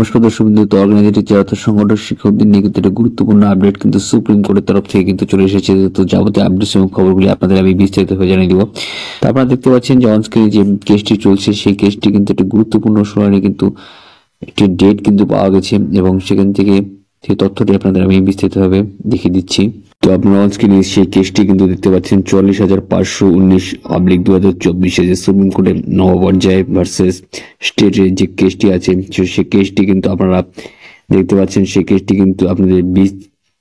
নমস্কার দর্শক বিন্দু, তো অর্গানাইজেশন চেয়ারত সংগঠন শিক্ষকদের নিয়ে কিন্তু একটা গুরুত্বপূর্ণ আপডেট কিন্তু সুপ্রিম কোর্টের তরফ থেকে কিন্তু চলে এসেছে। তো যাবতীয় আপডেট এবং খবরগুলি আপনাদের আমি বিস্তারিত হয়ে জানিয়ে দিব। তো আপনারা দেখতে পাচ্ছেন যে অনস্ক্রিনে যে কেসটি চলছে সেই কেসটি কিন্তু একটা গুরুত্বপূর্ণ শুনানি কিন্তু একটি ডেট কিন্তু পাওয়া গেছে এবং সেখান থেকে সেই তথ্যটি আপনাদের আমি বিস্তারিতভাবে দেখিয়ে দিচ্ছি। তো আপনারা অনস্ক্রিনে সেই কেসটি কিন্তু দেখতে পাচ্ছেন 44,519/2024 যে সুপ্রিম কোর্টের নবপর্যায় ভার্সেস স্টেটের যে কেসটি আছে সেই কেসটি কিন্তু আপনারা দেখতে পাচ্ছেন। সেই কেসটি কিন্তু আপনাদের 20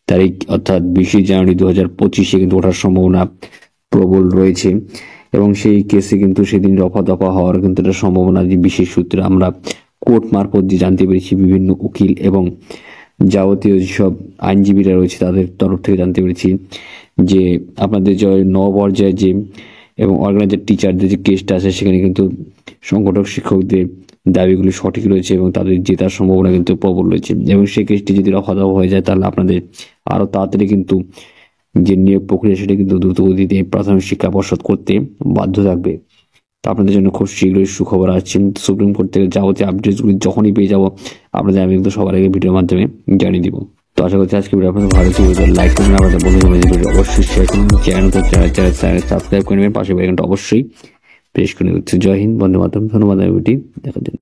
তারিখ অর্থাৎ 20 জানুয়ারি 2025 কিন্তু ওঠার সম্ভাবনা প্রবল রয়েছে এবং সেই কেসে কিন্তু সেদিন রফা দফা হওয়ার কিন্তু একটা সম্ভাবনা যে বিশেষ সূত্রে আমরা কোর্ট মারফত যে জানতে পেরেছি, বিভিন্ন উকিল এবং যাবতীয় যেসব আইনজীবীরা রয়েছে তাদের তরফ থেকে জানতে পেরেছি যে আপনাদের যে নবপর্যায়ে যে এবং অর্গানাইজার টিচারদের যে কেসটা আছে সেখানে কিন্তু সংগঠক শিক্ষকদের দাবিগুলি সঠিক রয়েছে এবং তাদের জেতার সম্ভাবনা কিন্তু প্রবল রয়েছে এবং সেই কেসটি যদি রফা দফা হয়ে যায় তাহলে আপনাদের আরও তাড়াতাড়ি কিন্তু যে নিয়োগ প্রক্রিয়া সেটা কিন্তু দ্রুতগতিতে প্রাথমিক শিক্ষা পর্ষদ করতে বাধ্য থাকবে। তো আপনাদের জন্য খুব শীঘ্রই সুখবর আসছে। সুপ্রিম কোর্ট থেকে যাবতীয় আপডেটসগুলি যখনই পেয়ে যাবো আপনাদের আমি কিন্তু সবার আগে ভিডিওর মাধ্যমে জানিয়ে দিব। তো আশা করছি আজকে ভিডিও আপনাদের ভালো লাগবে। লাইক করবেন, আপনাদের বন্ধুদের অবশ্যই শেয়ার করুন, চ্যানেল সাবস্ক্রাইব করে নেবেন, পাশে বেল আইকনটা অবশ্যই প্রেস করে দিচ্ছি। জয় হিন্দ, বন্দে মাতরম। ধন্যবাদ ভিডিওটি দেখার জন্য।